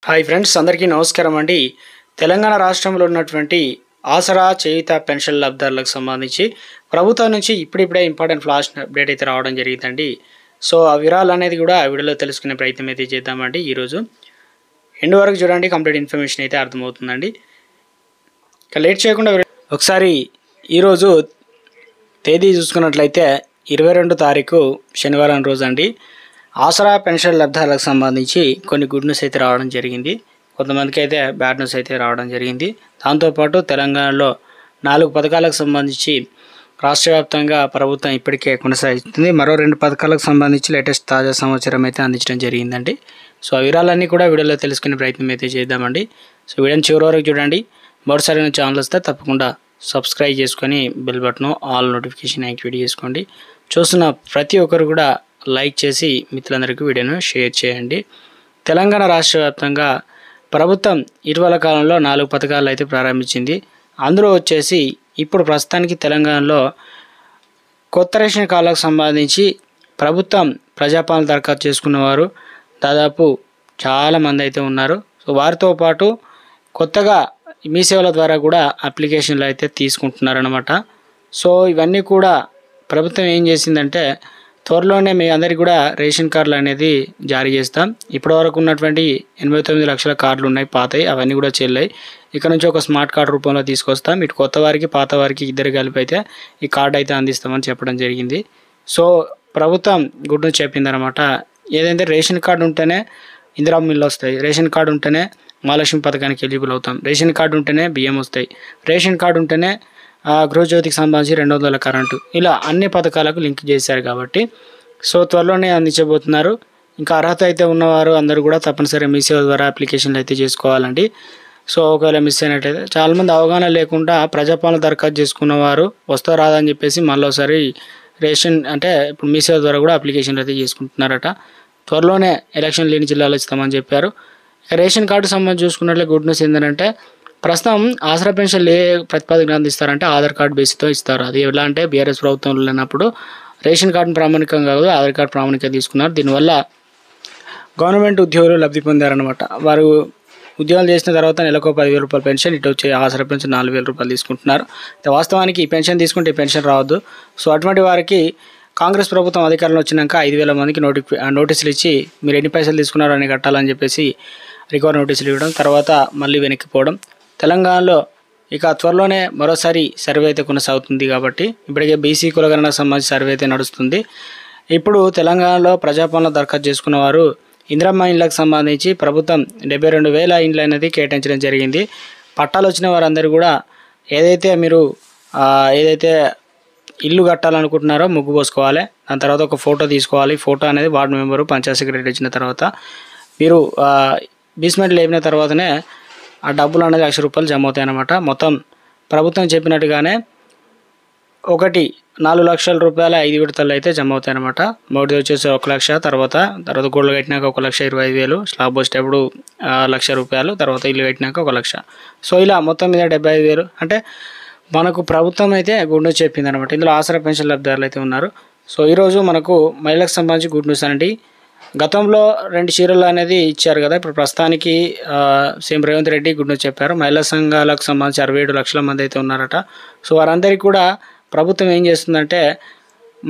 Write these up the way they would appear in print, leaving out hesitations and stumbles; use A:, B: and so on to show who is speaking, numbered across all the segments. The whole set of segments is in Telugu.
A: హాయ్ ఫ్రెండ్స్, అందరికీ నమస్కారం అండి. తెలంగాణ రాష్ట్రంలో ఉన్నటువంటి ఆసరా చేయుత పెన్షన్ లబ్ధిదారులకు సంబంధించి ప్రభుత్వం నుంచి ఇప్పుడిప్పుడే ఇంపార్టెంట్ ఫ్లాష్ అప్డేట్ అయితే రావడం జరిగిందండి. సో ఆ వివరాలు అనేది కూడా ఆ వీడియోలో తెలుసుకునే ప్రయత్నం అయితే చేద్దామండి. ఈరోజు ఎండ్ వరకు చూడండి, కంప్లీట్ ఇన్ఫర్మేషన్ అయితే అర్థమవుతుందండి. ఇక లేట్ చేయకుండా ఒకసారి ఈరోజు తేదీ చూసుకున్నట్లయితే 22 తారీఖు శనివారం రోజు అండి. ఆసరా పెన్షన్ లబ్ధిదారులకు సంబంధించి కొన్ని గుడ్ న్యూస్ అయితే రావడం జరిగింది. కొంతమందికి అయితే బ్యాడ్ న్యూస్ అయితే రావడం జరిగింది. దాంతోపాటు తెలంగాణలో 4 పథకాలకు సంబంధించి రాష్ట్ర వ్యాప్తంగా ప్రభుత్వం ఇప్పటికే కొనసాగిస్తుంది. మరో 2 పథకాలకు సంబంధించి లేటెస్ట్ తాజా సమాచారం అయితే అందించడం జరిగిందండి. సో ఆ వివరాలన్నీ కూడా వీడియోలో తెలుసుకునే ప్రయత్నం అయితే చేద్దామండి. సో వీడియోని చివరి వరకు చూడండి. మరోసారి నా ఛానల్ వస్తే తప్పకుండా సబ్స్క్రైబ్ చేసుకొని bell button all notification activate చేసుకోండి. చూస్తున్న ప్రతి ఒక్కరు కూడా లైక్ చేసి మిత్రులందరికీ వీడియోను షేర్ చేయండి. తెలంగాణ రాష్ట్ర వ్యాప్తంగా ప్రభుత్వం ఇటీవల కాలంలో 4 పథకాలు అయితే ప్రారంభించింది. అందులో వచ్చేసి ఇప్పుడు ప్రస్తుతానికి తెలంగాణలో కొత్త రేషన్ కార్డులకు సంబంధించి ప్రభుత్వం ప్రజాపాలన దరఖాస్తు చేసుకున్న వారు దాదాపు చాలామంది అయితే ఉన్నారు. సో వారితో పాటు కొత్తగా మీ సేవల ద్వారా కూడా అప్లికేషన్లు అయితే తీసుకుంటున్నారనమాట. సో ఇవన్నీ కూడా ప్రభుత్వం ఏం చేసిందంటే త్వరలోనే మీ అందరికీ కూడా రేషన్ కార్డులు అనేది జారీ చేస్తాం. ఇప్పటివరకు ఉన్నటువంటి 89 లక్షల కార్డులు ఉన్నాయి పాతవి, అవన్నీ కూడా చెల్లాయి. ఇక్కడ నుంచి ఒక స్మార్ట్ కార్డు రూపంలో తీసుకొస్తాం. ఇటు కొత్త వారికి పాత వారికి ఇద్దరు కలిపి అయితే ఈ కార్డు అయితే అందిస్తామని చెప్పడం జరిగింది. సో ప్రభుత్వం గుడ్డు చెప్పిందనమాట. ఏదైతే రేషన్ కార్డు ఉంటేనే ఇందిరమ్మ ఇల్లు వస్తాయి, రేషన్ కార్డు ఉంటేనే మహాలక్ష్మి పథకానికి ఎలిజిబుల్ అవుతాం, రేషన్ కార్డు ఉంటేనే బియ్యం వస్తాయి, రేషన్ కార్డు ఉంటేనే గృహజ్యోతికి సంబంధించి 200 కరెంటు, ఇలా అన్ని పథకాలకు లింక్ చేశారు కాబట్టి సో త్వరలోనే అందించబోతున్నారు. ఇంకా అర్హత అయితే ఉన్నవారు అందరూ కూడా తప్పనిసరిగా మీ సేవ ద్వారా అప్లికేషన్లు అయితే చేసుకోవాలండి. సో ఒకవేళ మిస్ అయినట్టయితే చాలామంది అవగాహన లేకుండా ప్రజాపాలన దరఖాస్తు చేసుకున్నవారు వస్తా రాదని చెప్పేసి మళ్ళీ ఒకసారి రేషన్ అంటే ఇప్పుడు మీ సేవ ద్వారా కూడా అప్లికేషన్లు అయితే చేసుకుంటున్నారట. త్వరలోనే ఎలక్షన్ లేని జిల్లాలో ఇస్తామని చెప్పారు. రేషన్ కార్డు సంబంధించి చూసుకున్నట్లే గుడ్ న్యూస్ ఏంటంటే ప్రస్తుతం ఆసరా పెన్షన్లు ఏ ప్రతిపాదన అందిస్తారంటే ఆధార్ కార్డు బేస్తో ఇస్తారు. అది ఎలా అంటే బీఆర్ఎస్ ప్రభుత్వంలో లేనప్పుడు రేషన్ కార్డును ప్రామాణికంగా కాదు ఆధార్ కార్డు ప్రామాణికంగా తీసుకున్నారు. దీనివల్ల గవర్నమెంట్ ఉద్యోగులు లబ్ధి పొందారనమాట. వారు ఉద్యోగాలు చేసిన తర్వాత నెలకు 10,000 రూపాయల పెన్షన్, ఇటు వచ్చే ఆసరా పెన్షన్ 4,000 రూపాయలు తీసుకుంటున్నారు. వాస్తవానికి ఈ పెన్షన్ తీసుకుంటే ఈ పెన్షన్ రావద్దు. సో అటువంటి వారికి కాంగ్రెస్ ప్రభుత్వం అధికారంలో వచ్చినాక 5,000 మందికి నోటీసులు ఇచ్చి మీరు ఎన్ని పైసలు తీసుకున్నారో అని కట్టాలని చెప్పేసి రికవరీ నోటీసులు ఇవ్వడం, తర్వాత మళ్ళీ వెనక్కిపోవడం. తెలంగాణలో ఇక త్వరలోనే మరోసారి సర్వే అయితే కొనసాగుతుంది కాబట్టి ఇప్పటికే బీసీ కులగణనకు సంబంధించి సర్వే అయితే నడుస్తుంది. ఇప్పుడు తెలంగాణలో ప్రజాపాలన దరఖాస్తు చేసుకున్న వారు ఇందిరమ్మ ఇండ్లకు సంబంధించి ప్రభుత్వం 72,000 ఇండ్లు అనేది కేటాయించడం జరిగింది. పట్టాలు వచ్చిన వారందరూ కూడా ఏదైతే మీరు ఇల్లు కట్టాలనుకుంటున్నారో ముగ్గు పోసుకోవాలి. దాని తర్వాత ఒక ఫోటో తీసుకోవాలి. ఫోటో అనేది వార్డు మెంబరు పంచాయత్ సెక్రటరీ ఇచ్చిన తర్వాత మీరు బేస్మెంట్ లేపిన తర్వాతనే ఆ డబ్బులు అనేది 1,00,000 రూపాయలు జమ అవుతాయి అన్నమాట. మొత్తం ప్రభుత్వం చెప్పినట్టుగానే 4 లక్షల రూపాయల 5 విడతలు అయితే జమ అవుతాయి అనమాట. మొదటిది వచ్చేసి 1 లక్ష, తర్వాత గోడలు కట్టినాక 1,25,000, స్లాబ్ వచ్చేటప్పుడు 1,00,000 రూపాయలు, తర్వాత ఇల్లు కట్టినాక 1 లక్ష. సో ఇలా మొత్తం మీద 75,000 అంటే మనకు ప్రభుత్వం అయితే గుడ్ న్యూస్ చెప్పింది అనమాట. ఇందులో ఆసరా పెన్షన్ లబ్ధిదారులు అయితే ఉన్నారు. సో ఈరోజు మనకు మహిళలకు సంబంధించి గుడ్ న్యూస్ అండి. గతంలో 2 చీరలు అనేది ఇచ్చారు కదా, ఇప్పుడు ప్రస్తుతానికి CM Revanth Reddy good news చెప్పారు. మహిళా సంఘాలకు సంబంధించి 67 లక్షల మంది అయితే ఉన్నారట. సో వారందరికీ కూడా ప్రభుత్వం ఏం చేస్తుందంటే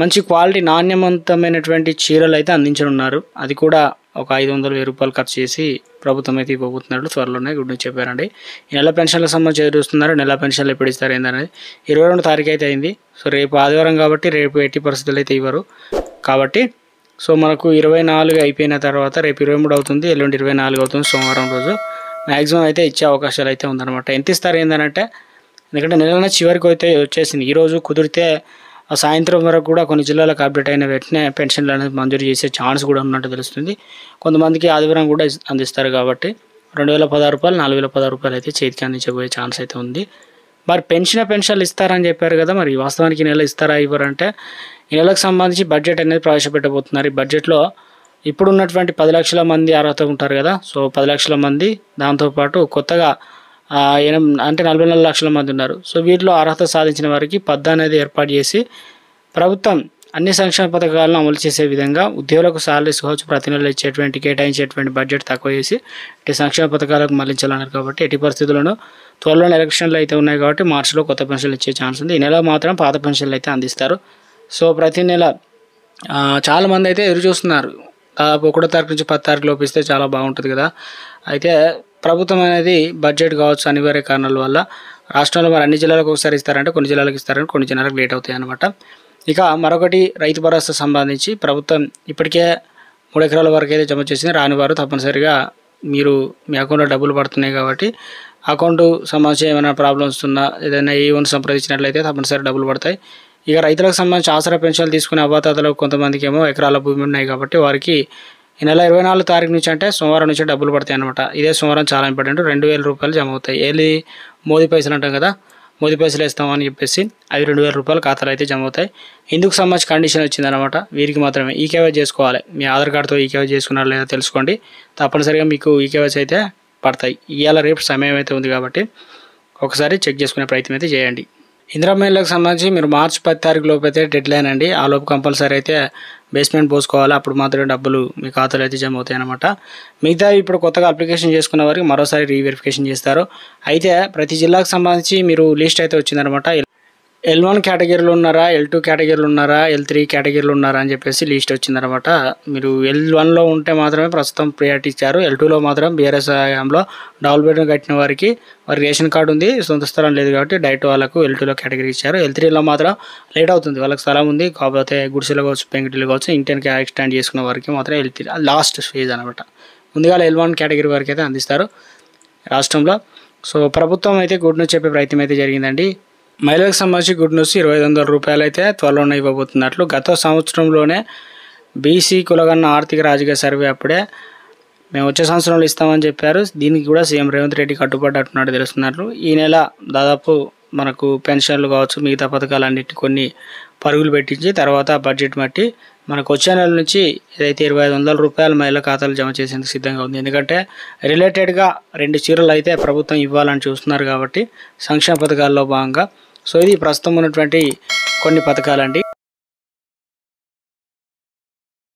A: మంచి క్వాలిటీ నాణ్యవంతమైనటువంటి చీరలు అయితే అందించనున్నారు. అది కూడా ఒక 500,000 రూపాయలు ఖర్చు చేసి ప్రభుత్వం అయితే ఇవ్వబోతున్నట్లు త్వరలోనే గుడ్ న్యూస్ చెప్పారండి. ఈ నెల పెన్షన్లకు సంబంధించి ఎదురుస్తున్నారు. నెల పెన్షన్లు ఎప్పుడు ఇస్తారు ఏందనేది 22 తారీఖు అయితే అయింది. సో రేపు ఆదివారం కాబట్టి రేపు ఎట్టి పరిస్థితులు అయితే ఇవ్వరు కాబట్టి సో మనకు 24 అయిపోయిన తర్వాత రేపు 23 అవుతుంది, ఎల్లుండి 24 అవుతుంది సోమవారం రోజు మ్యాక్సిమం అయితే ఇచ్చే అవకాశాలు అయితే ఉందన్నమాట. ఎంత ఇస్తారు ఏంటంటే ఎందుకంటే నెల చివరికి అయితే వచ్చేసింది. ఈరోజు కుదిరితే సాయంత్రం వరకు కూడా కొన్ని జిల్లాలకు అప్డేట్ అయిన వెంటనే పెన్షన్లు అనేది మంజూరు చేసే ఛాన్స్ కూడా ఉన్నట్టు తెలుస్తుంది. కొంతమందికి ఆదివారం కూడా అందిస్తారు కాబట్టి 2,016 రూపాయలు 4,016 రూపాయలు అయితే చేతికి అందించబోయే ఛాన్స్ అయితే ఉంది. మరి పెన్షన్లు ఇస్తారని చెప్పారు కదా, మరి వాస్తవానికి నెల ఇస్తారా ఇవ్వరంటే ఈ నెలకు సంబంధించి బడ్జెట్ అనేది ప్రవేశపెట్టబోతున్నారు. ఈ బడ్జెట్లో ఇప్పుడు ఉన్నటువంటి 10 లక్షల మంది అర్హత ఉంటారు కదా, సో 10 లక్షల మంది, దాంతోపాటు కొత్తగా అంటే 44 లక్షల మంది ఉన్నారు. సో వీటిలో అర్హత సాధించిన వారికి పద్దా అనేది ఏర్పాటు చేసి ప్రభుత్వం అన్ని సంక్షేమ పథకాలను అమలు చేసే విధంగా ఉద్యోగులకు సాలరీస్ కావచ్చు ప్రతి నెల ఇచ్చేటువంటి కేటాయించేటువంటి బడ్జెట్ తక్కువ చేసి ఇటు సంక్షేమ పథకాలకు మళ్లించాలన్నారు కాబట్టి ఎట్టి పరిస్థితుల్లోనూ త్వరలోనే ఎలక్షన్లు అయితే ఉన్నాయి కాబట్టి మార్చిలో కొత్త పెన్షన్లు ఇచ్చే ఛాన్స్ ఉంది. ఈ నెల మాత్రం పాత పెన్షన్లు అయితే అందిస్తారు. సో ప్రతి నెల చాలామంది అయితే ఎదురు చూస్తున్నారు. దాదాపు 1వ తారీఖు నుంచి 10వ తారీఖు లోపు ఇస్తే చాలా బాగుంటుంది కదా. అయితే ప్రభుత్వం అనేది బడ్జెట్ కావచ్చు అనివార్య కారణాల వల్ల రాష్ట్రంలో మరి అన్ని జిల్లాలకు ఒకసారి ఇస్తారంటే కొన్ని జిల్లాలకు ఇస్తారంటే కొన్ని జిల్లాలకు లేట్ అవుతాయి అన్నమాట. ఇక మరొకటి రైతు భరోసా సంబంధించి ప్రభుత్వం ఇప్పటికే 3 ఎకరాల వరకు అయితే జమ చేసింది. రాని వారు తప్పనిసరిగా మీరు మీ అకౌంట్లో డబ్బులు పడుతున్నాయి కాబట్టి అకౌంట్ సంబంధించి ఏమైనా ప్రాబ్లమ్స్ ఉన్నా ఏదైనా ఏమైనా సంప్రదించినట్లయితే తప్పనిసరి డబ్బులు పడతాయి. ఇక రైతులకు సంబంధించి ఆసరా పెన్షన్లు తీసుకునే అవ్వాతాతలకు కొంతమందికి ఏమో ఎకరాల భూమి ఉన్నాయి కాబట్టి వారికి ఈ నెల 24వ తారీఖు నుంచి అంటే సోమవారం నుంచి డబ్బులు పడతాయి అనమాట. ఇదే సోమవారం చాలా ఇంపార్టెంట్. 2000 రూపాయలు జమ అవుతాయి. ఏది మోదీ పైసలు అంటాం కదా, మోదీ పైసలు వేస్తామని చెప్పేసి అవి 2000 రూపాయలు ఖాతాలు అయితే జమ అవుతాయి. ఇందుకు సంబంధించి కండిషన్ వచ్చిందనమాట. వీరికి మాత్రమే ఈకేవై చేసుకోవాలి. మీ ఆధార్ కార్డుతో ఈకేవై చేసుకున్నారా లేదా తెలుసుకోండి. తప్పనిసరిగా మీకు ఈకేవైస్ అయితే పడతాయి. ఇవాళ రేపు సమయం అయితే ఉంది కాబట్టి ఒకసారి చెక్ చేసుకునే ప్రయత్నం అయితే చేయండి. ఇందిరమ్మ ఇళ్ళకి సంబంధించి మీరు మార్చి 10 తారీఖు లోపు అయితే డెడ్ లైన్ అండి. ఆ లోపు కంపల్సరీ అయితే బేస్మెంట్ పోసుకోవాలి. అప్పుడు మాత్రమే డబ్బులు మీ ఖాతాలో అయితే జమ అవుతాయి అనమాట. మిగతా ఇప్పుడు కొత్తగా అప్లికేషన్ చేసుకున్న వారికి మరోసారి రీవెరిఫికేషన్ చేస్తారు. అయితే ప్రతి జిల్లాకు సంబంధించి మీరు లిస్ట్ అయితే వచ్చిందనమాట. L1 కేటగిరీలో ఉన్నారా, L2 కేటగిరీలో ఉన్నారా, L3 కేటగిరీలో ఉన్నారా అని చెప్పేసి లిస్ట్ వచ్చిందనమాట. మీరు L1లో ఉంటే మాత్రమే ప్రస్తుతం ప్రియారిటీ ఇచ్చారు. L2లో మాత్రం బీఆర్ఎస్ హయాంలో డబుల్ బెడ్రూమ్ కట్టిన వారికి రేషన్ కార్డు ఉంది, సొంత స్థలం లేదు కాబట్టి డైరెక్ట్ వాళ్ళకు L2లో కేటగిరీ ఇచ్చారు. L3లో మాత్రం లేట్ అవుతుంది. వాళ్ళకి స్థలం ఉంది కాకపోతే గుడిసెలు కావచ్చు పెంకుటిల్లు కావచ్చు ఇంటికి ఎక్స్టెండ్ చేసుకున్న వారికి మాత్రం L3 లాస్ట్ ఫేజ్ అనమాట. ముందుగా L1 కేటగిరీ వరకు అయితే అందిస్తారు రాష్ట్రంలో. సో ప్రభుత్వం అయితే గుడ్ న్యూస్ చెప్పే ప్రయత్నం అయితే జరిగిందండి. మహిళలకు సంబంధించి గుడ్ న్యూస్ 2500 రూపాయలు అయితే త్వరలోనే ఇవ్వబోతున్నట్లు గత సంవత్సరంలోనే బీసీ కులగన్న ఆర్థిక రాజకీయ సర్వే అప్పుడే మేము వచ్చే సంవత్సరంలో ఇస్తామని చెప్పారు. దీనికి కూడా సీఎం రేవంత్ రెడ్డి కట్టుబడ్డట్టున్నట్టు తెలుస్తున్నారు. ఈ నెల దాదాపు మనకు పెన్షన్లు కావచ్చు మిగతా పథకాలన్నిటి కొన్ని పరుగులు పెట్టించి తర్వాత బడ్జెట్ బట్టి మనకు వచ్చే నెల నుంచి ఏదైతే 2500 రూపాయలు మహిళల ఖాతాలు జమ చేసేందుకు సిద్ధంగా ఉంది. ఎందుకంటే రిలేటెడ్గా 2 చీరలు అయితే ప్రభుత్వం ఇవ్వాలని చూస్తున్నారు కాబట్టి సంక్షేమ పథకాల్లో భాగంగా. సో ఇది ప్రస్తుతం ఉన్నటువంటి కొన్ని పథకాలండి.